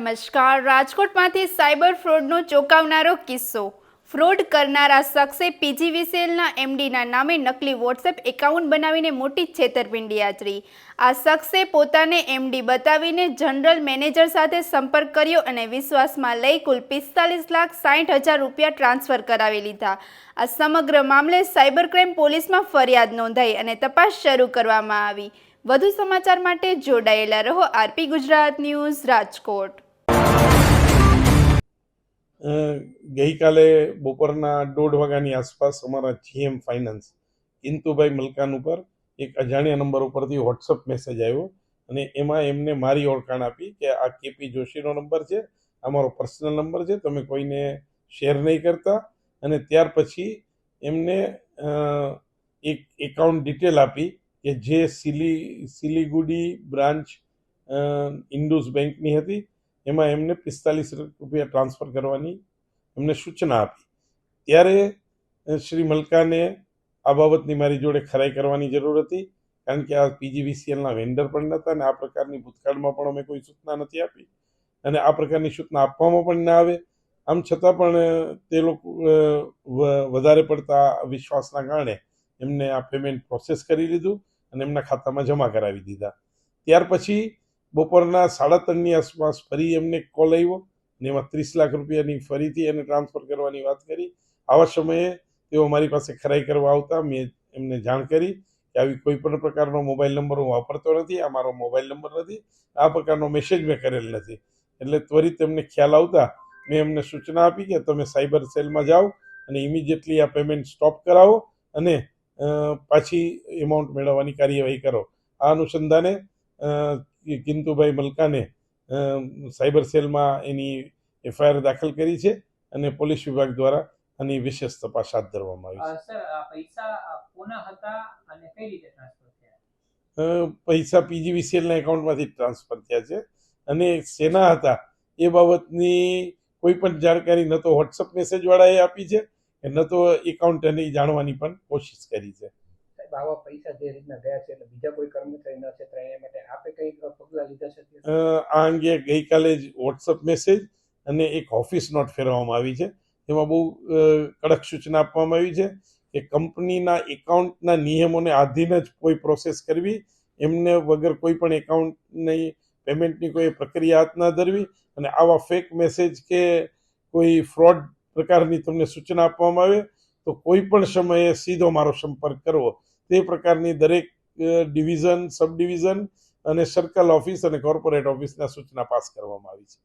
નમસ્કાર. રાજકોટમાંથી સાયબર ફ્રોડનો ચોંકાવનારો કિસ્સો. ફ્રોડ કરનારા શખ્સે પીજીવીસીએલના એમડીના નામે નકલી વોટ્સએપ એકાઉન્ટ બનાવીને મોટી છેતરપિંડી આચરી. આ શખ્સે પોતાને એમડી બતાવીને જનરલ મેનેજર સાથે સંપર્ક કર્યો અને વિશ્વાસમાં લઈ કુલ 45,60,000 રૂપિયા ટ્રાન્સફર કરાવી લીધા. આ સમગ્ર મામલે સાયબર ક્રાઇમ પોલીસમાં ફરિયાદ નોંધાઈ અને તપાસ શરૂ કરવામાં આવી. વધુ સમાચાર માટે જોડાયેલા રહો આરપી ગુજરાત ન્યૂઝ રાજકોટ. ગઈકાલે બપોરના 1:30 વાગ્યાની આસપાસ અમારા જીએમ ફાઇનાન્સ કિંતુભાઈ મલકાન ઉપર એક અજાણ્યા નંબર ઉપરથી વોટ્સઅપ મેસેજ આવ્યો અને એમાં એમને મારી ઓળખાણ આપી કે આ કેપી જોશીનો નંબર છે, આ મારો પર્સનલ નંબર છે, તમે કોઈને શેર નહીં કરતા. અને ત્યાર પછી એમને એક એકાઉન્ટ ડિટેલ આપી કે જે સિલીગુડી બ્રાન્ચ ઇન્ડુસ બેંકની હતી. એમાં એમને 45 રૂપિયા ટ્રાન્સફર કરવાની એમને સૂચના આપી. ત્યારે શ્રી મલકાને આ બાબતની મારી જોડે ખરાઈ કરવાની જરૂર હતી, કારણ કે આ પીજીવીસીએલના વેન્ડર પણ નહોતા અને આ પ્રકારની ભૂતકાળમાં પણ અમે કોઈ સૂચના નથી આપી અને આ પ્રકારની સૂચના આપવામાં પણ ના આવે. આમ છતાં પણ તે લોકો વધારે પડતા વિશ્વાસના કારણે એમને આ પેમેન્ટ પ્રોસેસ કરી લીધું અને એમના ખાતામાં જમા કરાવી દીધા. ત્યાર પછી બપોરના 3:30ની આસપાસ ફરી એમને કોલ આવ્યો અને એમાં 30 લાખ રૂપિયાની ફરીથી એને ટ્રાન્સફર કરવાની વાત કરી. આવા સમયે તેઓ મારી પાસે ખરાઈ કરવા આવતા મેં એમને જાણ કરી કે આવી કોઈ પણ પ્રકારનો મોબાઈલ નંબર હું વાપરતો નથી, આ મારો મોબાઈલ નંબર નથી, આ પ્રકારનો મેસેજ મેં કરેલ નથી. એટલે ત્વરિત એમને ખ્યાલ આવતા મેં એમને સૂચના આપી કે તમે સાયબર સેલમાં જાઓ અને ઇમિડિયેટલી આ પેમેન્ટ સ્ટોપ કરાવો અને પાછી એમાઉન્ટ મેળવવાની કાર્યવાહી કરો. આ અનુસંધાને કિંતુભાઈ મલકાને સાયબર સેલમાં એની એફઆઈઆર દાખલ કરી છે અને પોલીસ વિભાગ દ્વારા આની વિશેષ તપાસ હાથ ધરવામાં આવી છે. પૈસા પીજીવીસીએલના એકાઉન્ટમાંથી ટ્રાન્સફર થયા છે અને શેના હતા એ બાબતની કોઈ પણ જાણકારી ન તો વોટ્સઅપ મેસેજ વાળાએ આપી છે ન તો એકાઉન્ટને જાણવાની પણ કોશિશ કરી છે. આવા પૈસા જે રીતના ગયા છે એટલે બીજા કોઈ કર્મચારી ન છેતરાય એ માટે આપે કઈ પગલા લીધા છે? આ અંગે ગઈકાલે જ વોટ્સઅપ મેસેજ અને એક ઓફિસ નોટ ફેરવવામાં આવી છે. એમાં બહુ કડક સૂચના આપવામાં આવી છે કે કંપનીના એકાઉન્ટના નિયમોને આધીન જ કોઈ પ્રોસેસ કરવી, એમને વગર કોઈ પણ એકાઉન્ટની પેમેન્ટની કોઈ પ્રક્રિયા હાથ ના ધરવી અને આવા ફેક મેસેજ કે કોઈ ફ્રોડ પ્રકારની તમને સૂચના આપવામાં આવે તો કોઈ પણ સમયે સીધો મારો સંપર્ક કરવો. તે પ્રકારની દરેક ડિવિઝન, સબ ડિવિઝન અને સર્કલ ઓફિસ અને કોર્પોરેટ ઓફિસના સૂચના પાસ કરવામાં આવી છે.